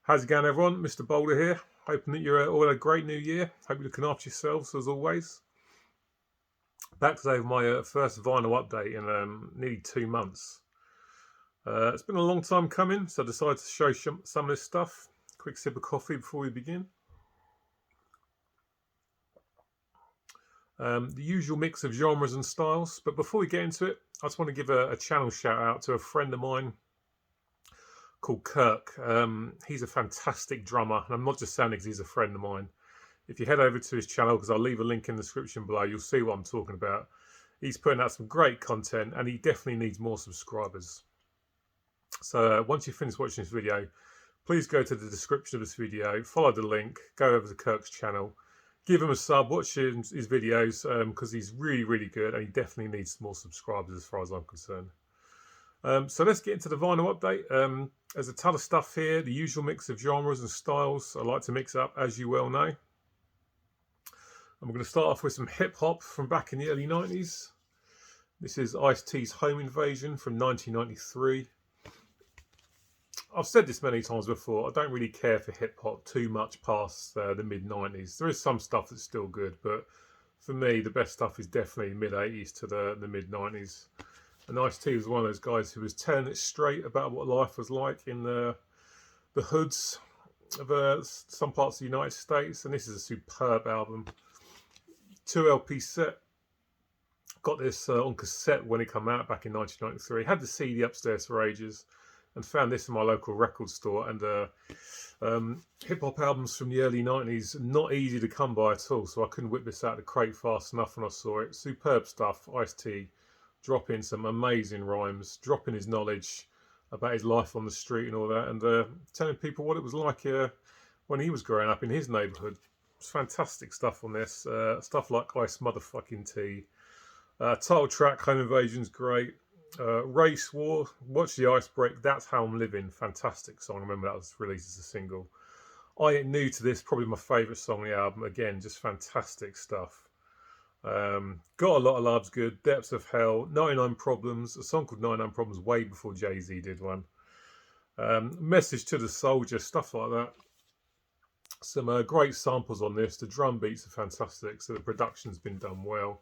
How's it going, everyone? Mr. Boulder here. Hoping that you're all had a great new year. Hope you're looking after yourselves as always. Back today with my first vinyl update in nearly 2 months. It's been a long time coming, so I decided to show some of this stuff. Quick sip of coffee before we begin. The usual mix of genres and styles, but before we get into it, I just want to give a channel shout out to a friend of mine called Kirk. He's a fantastic drummer, and I'm not just saying it because he's a friend of mine. If you head over to his channel, because I'll leave a link in the description below, you'll see what I'm talking about. He's putting out some great content, and he definitely needs more subscribers. So once you finish watching this video, please go to the description of this video, follow the link, go over to Kirk's channel, give him a sub, watch his videos, because he's really, really good, and he definitely needs more subscribers as far as I'm concerned. So let's get into the vinyl update. There's a ton of stuff here, the usual mix of genres and styles I like to mix up, as you well know. I'm going to start off with some hip-hop from back in the early 90s. This is Ice-T's Home Invasion from 1993. I've said this many times before, I don't really care for hip-hop too much past the mid-90s. There is some stuff that's still good, but for me, the best stuff is definitely mid-80s to the mid-90s. And Ice-T was one of those guys who was telling it straight about what life was like in the hoods of some parts of the United States. And this is a superb album. 2 LP set. Got this on cassette when it came out back in 1993. Had the CD upstairs for ages and found this in my local record store. And hip-hop albums from the early 90s, not easy to come by at all. So I couldn't whip this out of the crate fast enough when I saw it. Superb stuff, Ice-T. Dropping some amazing rhymes, dropping his knowledge about his life on the street and all that, and telling people what it was like when he was growing up in his neighbourhood. It's fantastic stuff on this. Stuff like Ice Motherfucking T. Title track, Home Invasion's great. Race War, Watch the Ice Break, That's How I'm Living. Fantastic song. I remember that was released as a single. I Ain't New to This, probably my favourite song on the album. Again, just fantastic stuff. Got a Lot of Love's good. Depths of Hell, 99 Problems, a song called 99 Problems way before Jay-Z did one. Message to the Soldier, stuff like that. Some great samples on this. The drum beats are fantastic, so the production's been done well.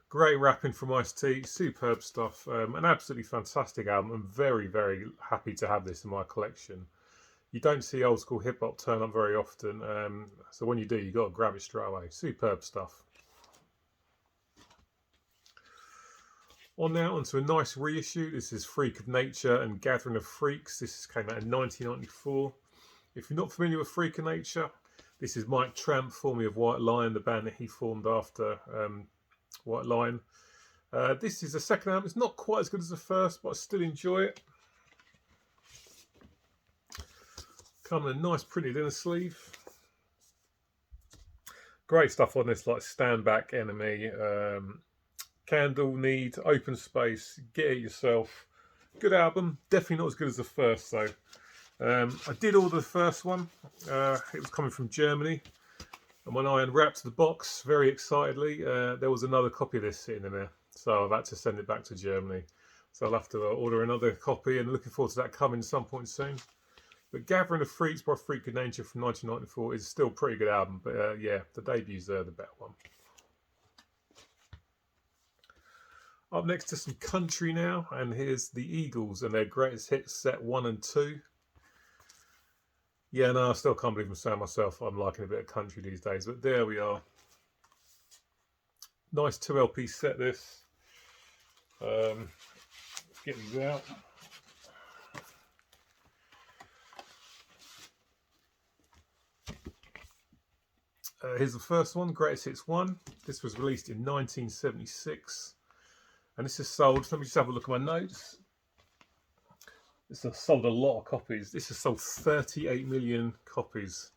Great rapping from Ice-T, superb stuff. An absolutely fantastic album. I'm very, very happy to have this in my collection. You don't see old school hip hop turn up very often, so when you do, you got to grab it straight away. Superb stuff. On now onto a nice reissue. This is Freak of Nature and Gathering of Freaks. This came out in 1994. If you're not familiar with Freak of Nature, this is Mike Tramp, formerly of White Lion, the band that he formed after White Lion. This is the second album. It's not quite as good as the first, but I still enjoy it. Coming in a nice printed inner sleeve. Great stuff on this, like Stand Back, Enemy, Candle, Need, Open Space, Get It Yourself. Good album. Definitely not as good as the first though. I did order the first one. It was coming from Germany. And when I unwrapped the box, very excitedly, there was another copy of this sitting in there. So I've had to send it back to Germany. So I'll have to order another copy, and looking forward to that coming some point soon. But Gathering of Freaks by Freak of Nature from 1994 is still a pretty good album. But yeah, the debut's the better one. Up next to some country now, and here's the Eagles and their greatest hits set 1 and 2. Yeah, no, I still can't believe I'm saying myself I'm liking a bit of country these days, but there we are. Nice 2 LP set this. Get these out. Here's the first one, Greatest Hits 1. This was released in 1976. And this is sold, let me just have a look at my notes. This has sold a lot of copies. This has sold 38 million copies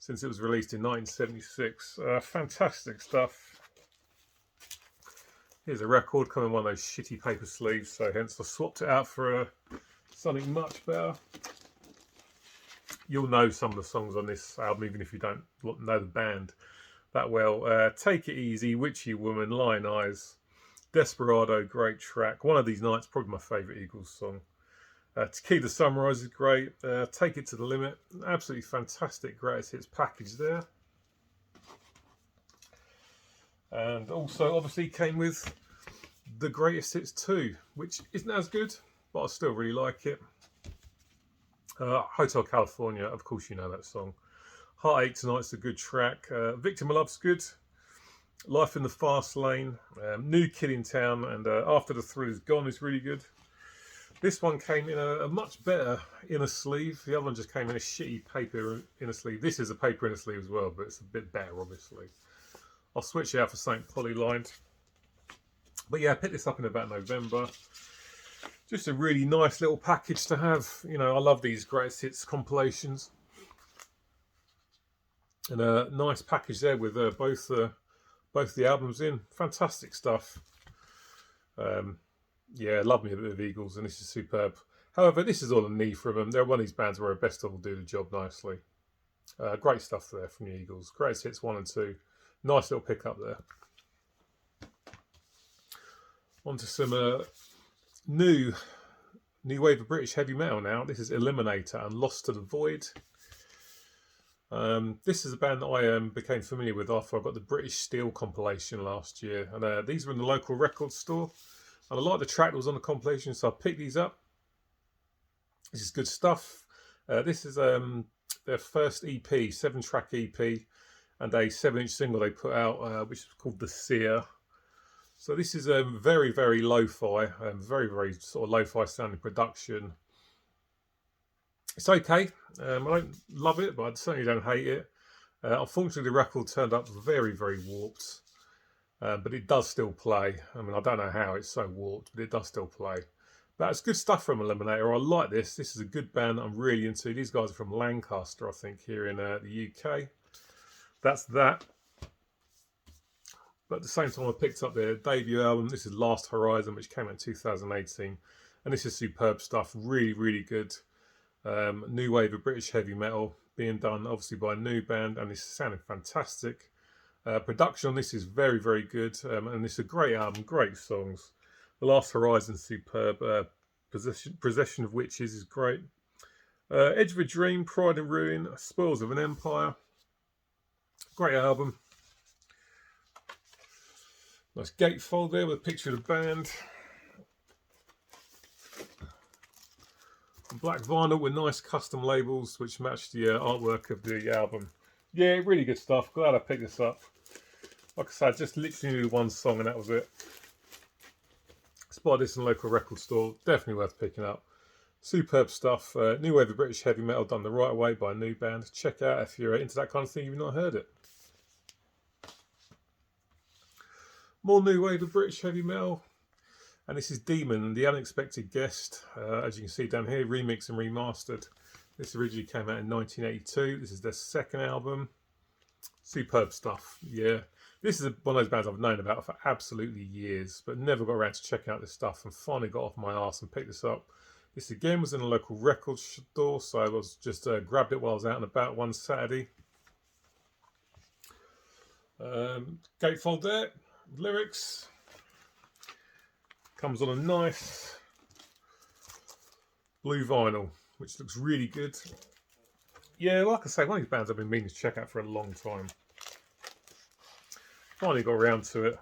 since it was released in 1976. Fantastic stuff. Here's a record coming in one of those shitty paper sleeves, so hence I swapped it out for something much better. You'll know some of the songs on this album, even if you don't know the band that well. Take It Easy, Witchy Woman, Lion Eyes, Desperado, great track. One of These Nights, probably my favourite Eagles song. Tequila Sunrise is great. Take It to the Limit, absolutely fantastic greatest hits package there. And also obviously came with the Greatest Hits 2, which isn't as good, but I still really like it. Hotel California, of course you know that song. Heartache Tonight's a good track. Victim of Love's good. Life in the Fast Lane. New Kid in Town and After the Thrill Is Gone is really good. This one came in a much better inner sleeve. The other one just came in a shitty paper inner sleeve. This is a paper inner sleeve as well, but it's a bit better obviously. I'll switch it out for something poly-lined. But yeah, I picked this up in about November. Just a really nice little package to have. You know, I love these greatest hits compilations. And a nice package there with both the albums in. Fantastic stuff. Yeah, love me a bit of Eagles, and this is superb. However, this is all I need from them. They're one of these bands where best of will do the job nicely. Great stuff there from the Eagles. Greatest hits 1 and 2. Nice little pickup there. On to some new wave of British heavy metal now. This is Eliminator and Lost to the Void. This is a band that I became familiar with after I got the British Steel compilation last year. And these were in the local record store. And I like the track that was on the compilation, so I picked these up. This is good stuff. This is their first EP, 7-track EP. And a 7-inch single they put out, which is called The Seer. So this is very, very lo-fi, very, very sort of lo-fi sounding production. It's okay. I don't love it, but I certainly don't hate it. Unfortunately, the record turned up very, very warped. But it does still play. I mean, I don't know how it's so warped, but it does still play. But it's good stuff from Eliminator. I like this. This is a good band that I'm really into. These guys are from Lancaster, I think, here in the UK. That's that. But at the same time, I picked up their debut album. This is Last Horizon, which came out in 2018. And this is superb stuff. Really, really good. New wave of British heavy metal being done, obviously, by a new band. And this is sounding fantastic. Production on this is very, very good. And it's a great album, great songs. The Last Horizon, superb. Possession of Witches is great. Edge of a Dream, Pride and Ruin, Spoils of an Empire. Great album. Nice gatefold there with a picture of the band. Black vinyl with nice custom labels which match the artwork of the album. Yeah, really good stuff. Glad I picked this up. Like I said, just literally knew one song and that was it. Spotted this in a local record store. Definitely worth picking up. Superb stuff. New wave of British heavy metal done the right way by a new band. Check out if you're into that kind of thing, you've not heard it. More new wave of British heavy metal. And this is Demon and the Unexpected Guest. As you can see down here, remixed and remastered. This originally came out in 1982. This is their second album. Superb stuff. Yeah. This is one of those bands I've known about for absolutely years, but never got around to checking out this stuff and finally got off my arse and picked this up. This again was in a local record store, so I was just grabbed it while I was out and about one Saturday. Gatefold there. Lyrics. Comes on a nice blue vinyl, which looks really good. Yeah, like I say, one of these bands I've been meaning to check out for a long time. Finally got around to it.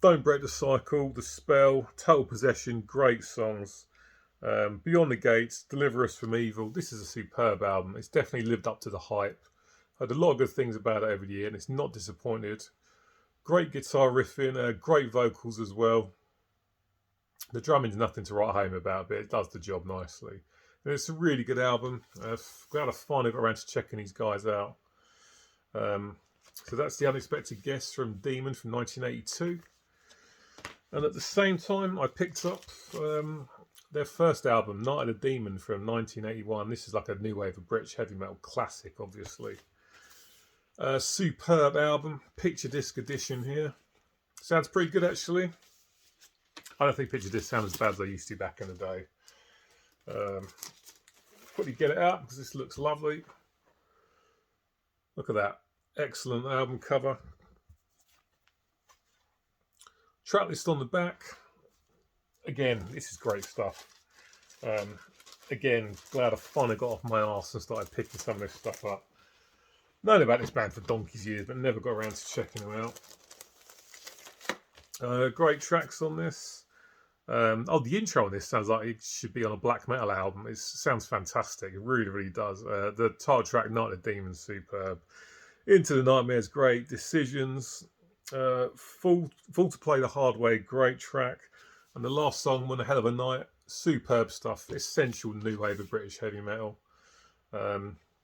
Don't Break the Cycle, The Spell, Total Possession, great songs. Beyond the Gates, Deliver Us from Evil. This is a superb album. It's definitely lived up to the hype. I heard a lot of good things about it over the year and it's not disappointed. Great guitar riffing, great vocals as well. The drumming's nothing to write home about, but it does the job nicely. And it's a really good album. Glad I finally got around to checking these guys out. So that's The Unexpected Guest from Demon from 1982. And at the same time, I picked up their first album, Night of the Demon from 1981. This is like a new wave of British heavy metal classic, obviously. Superb album, picture disc edition here. Sounds pretty good actually. I don't think picture discs sound as bad as they used to back in the day. Quickly get it out because this looks lovely. Look at that. Excellent album cover. Track list on the back. Again, this is great stuff. Again, glad I finally got off my arse and started picking some of this stuff up. Known about this band for donkey's years, but never got around to checking them out. Great tracks on this. The intro on this sounds like it should be on a black metal album. It sounds fantastic. It really, really does. The title track, Night of the Demons, superb. Into the Nightmares, great. Decisions, Full to Play the Hard Way, great track. And the last song, One Hell of a Night, superb stuff. Essential new wave of British heavy metal.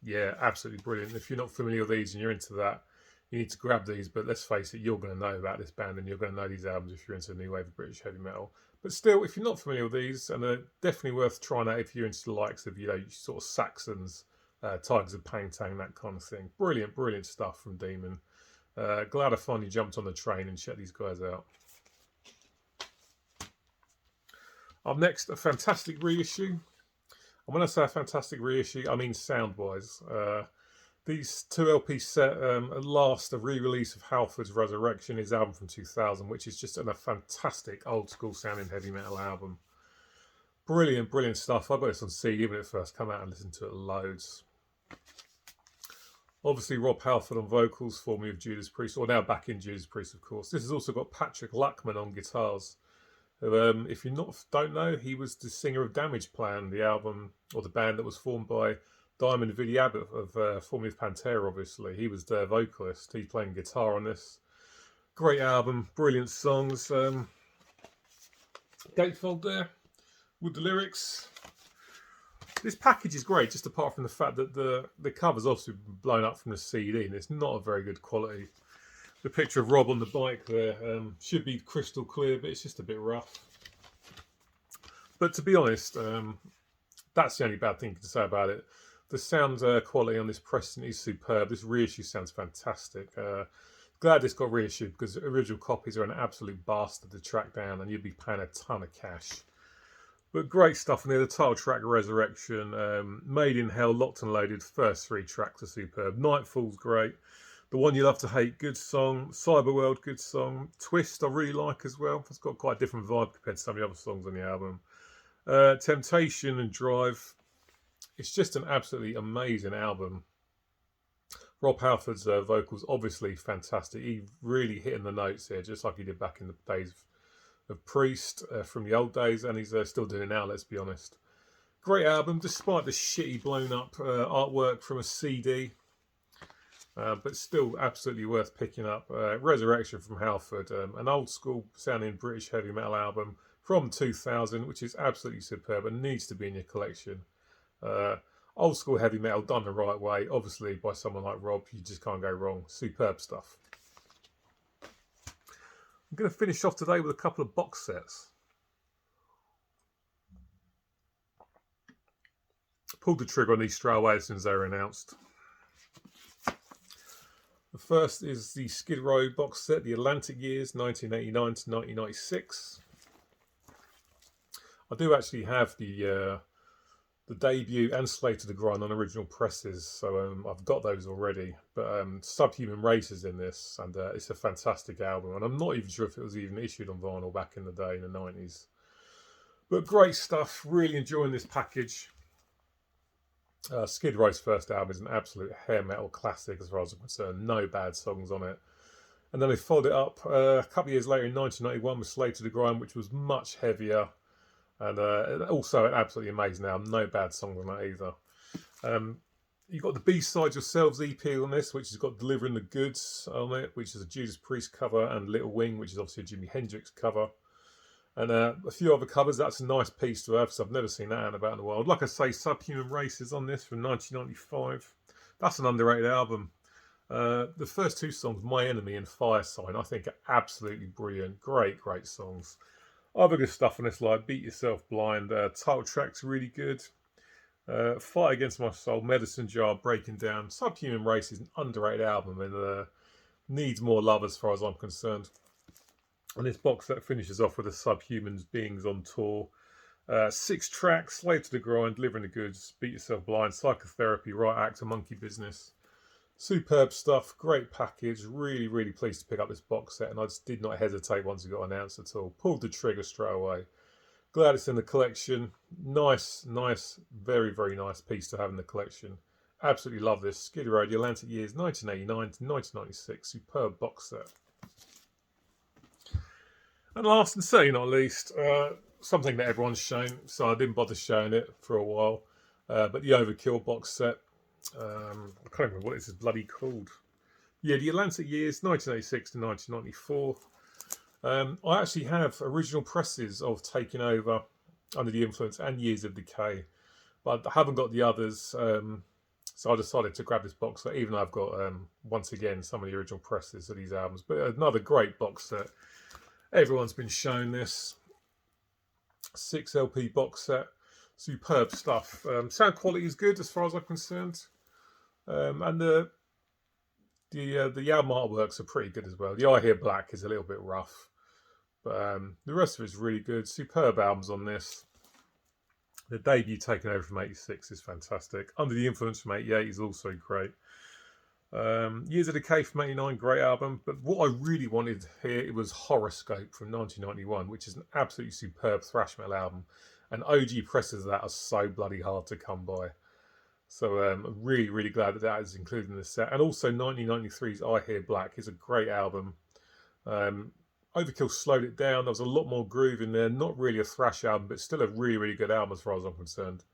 Yeah, absolutely brilliant. If you're not familiar with these and you're into that, you need to grab these. But let's face it, you're going to know about this band and you're going to know these albums if you're into the new wave of British heavy metal. But still, if you're not familiar with these, and they're definitely worth trying out if you're into the likes of, sort of Saxons, Tigers of Paintang, that kind of thing. Brilliant, brilliant stuff from Demon. Glad I finally jumped on the train and checked these guys out. Up next, a fantastic reissue. And when I say a fantastic reissue, I mean sound-wise. These two LP set at last a re-release of Halford's Resurrection, his album from 2000, which is just a fantastic old-school sounding heavy metal album. Brilliant, brilliant stuff. I got this on CD when it first came out and listened to it loads. Obviously, Rob Halford on vocals, formerly of Judas Priest, or now back in Judas Priest, of course. This has also got Patrick Luckman on guitars. If you don't know, he was the singer of Damage Plan, the album or the band that was formed by Diamond Vinnie Abbott of formerly of Pantera. Obviously, he was their vocalist. He's playing guitar on this. Great album, brilliant songs. Gatefold there with the lyrics. This package is great, just apart from the fact that the cover's obviously blown up from the CD and it's not a very good quality. The picture of Rob on the bike there should be crystal clear, but it's just a bit rough. But to be honest, that's the only bad thing to say about it. The sound quality on this pressing is superb. This reissue sounds fantastic. Glad this got reissued because original copies are an absolute bastard to track down and you'd be paying a ton of cash. But great stuff in there. The title track, Resurrection, Made in Hell, Locked and Loaded. First 3 tracks are superb. Nightfall's great. The One You Love to Hate, good song. Cyberworld, good song. Twist, I really like as well. It's got quite a different vibe compared to some of the other songs on the album. Temptation and Drive. It's just an absolutely amazing album. Rob Halford's vocals, obviously fantastic. He really hitting the notes here, just like he did back in the days of Priest from the old days, and he's still doing it now, let's be honest. Great album, despite the shitty blown up artwork from a CD. But still absolutely worth picking up. Resurrection from Halford, an old school sounding British heavy metal album from 2000, which is absolutely superb and needs to be in your collection. Old school heavy metal done the right way, obviously by someone like Rob, you just can't go wrong. Superb stuff. I'm going to finish off today with a couple of box sets. Pulled the trigger on these straight away as soon as they were announced. The first is the Skid Row box set, the Atlantic Years, 1989 to 1996. I do actually have the debut and Slave to the Grind on original presses, so I've got those already. But Subhuman Race is in this, and it's a fantastic album. And I'm not even sure if it was even issued on vinyl back in the day in the 90s. But great stuff, really enjoying this package. Skid Row's first album is an absolute hair metal classic as far as I'm concerned. No bad songs on it. And then they followed it up a couple of years later in 1991 with Slave to the Grind, which was much heavier. And also an absolutely amazing album. No bad songs on that either. You've got the B-Side Yourselves EP on this, which has got Delivering the Goods on it, which is a Judas Priest cover, and Little Wing, which is obviously a Jimi Hendrix cover. And a few other covers. That's a nice piece to have, because I've never seen that out about in the world. Like I say, Subhuman Race is on this from 1995. That's an underrated album. The first 2 songs, My Enemy and Fire Sign, I think are absolutely brilliant. Great, great songs. Other good stuff on this, like Beat Yourself Blind. Title track's really good. Fight Against My Soul, Medicine Jar, Breaking Down. Subhuman Race is an underrated album and needs more love as far as I'm concerned. And this box set finishes off with the Subhumans Beings on Tour. 6 tracks, Slave to the Grind, Delivering the Goods, Beat Yourself Blind, Psychotherapy, Right Actor, Monkey Business. Superb stuff, great package. Really, really pleased to pick up this box set, and I just did not hesitate once it got announced at all. Pulled the trigger straight away. Glad it's in the collection. Nice, nice, very, very nice piece to have in the collection. Absolutely love this. Skid Row, The Atlantic Years, 1989 to 1996. Superb box set. And last and certainly not least, something that everyone's shown, so I didn't bother showing it for a while. But the Overkill box set. I can't remember what this is bloody called. Yeah, The Atlantic Years, 1986 to 1994. I actually have original presses of Taking Over, Under the Influence, and Years of Decay, but I haven't got the others. So I decided to grab this box set, even though I've got, once again, some of the original presses of these albums. But another great box set. Everyone's been shown this. 6 LP box set. Superb stuff. Sound quality is good as far as I'm concerned. And the album artworks are pretty good as well. The I Hear Black is a little bit rough. But the rest of it is really good. Superb albums on this. The debut Taken Over from 86 is fantastic. Under the Influence from 88 is also great. Years of Decay from 89, great album. But what I really wanted here, it was Horoscope from 1991, which is an absolutely superb thrash metal album. And OG presses of that are so bloody hard to come by. So I'm really, really glad that is included in the set. And also 1993's I Hear Black is a great album. Overkill slowed it down. There was a lot more groove in there. Not really a thrash album, but still a really, really good album as far as I'm concerned.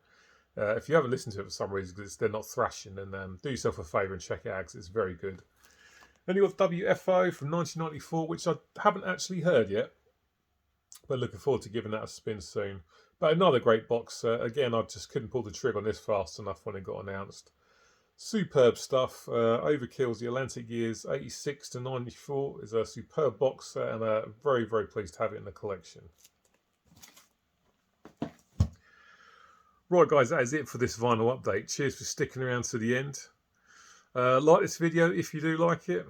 If you haven't listened to it for some reason because they're not thrashing, then do yourself a favour and check it out because it's very good. Then you've got WFO from 1994, which I haven't actually heard yet, but looking forward to giving that a spin soon. But another great box. Again, I just couldn't pull the trigger on this fast enough when it got announced. Superb stuff. Overkill's The Atlantic Years 86 to 94 is a superb box set, and very, very pleased to have it in the collection. Right, guys, that is it for this vinyl update. Cheers for sticking around to the end. Like this video if you do like it.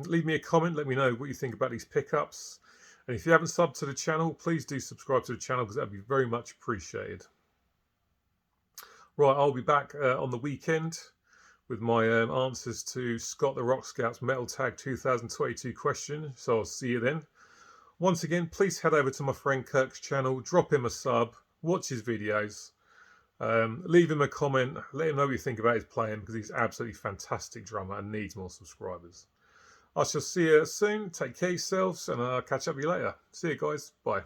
Leave me a comment. Let me know what you think about these pickups. And if you haven't subbed to the channel, please do subscribe to the channel because that would be very much appreciated. Right, I'll be back on the weekend with my answers to Scott the Rock Scout's Metal Tag 2022 question. So I'll see you then. Once again, please head over to my friend Kirk's channel, drop him a sub, watch his videos, leave him a comment, let him know what you think about his playing because he's absolutely fantastic drummer and needs more subscribers. I shall see you soon. Take care of yourselves and I'll catch up with you later. See you guys. Bye.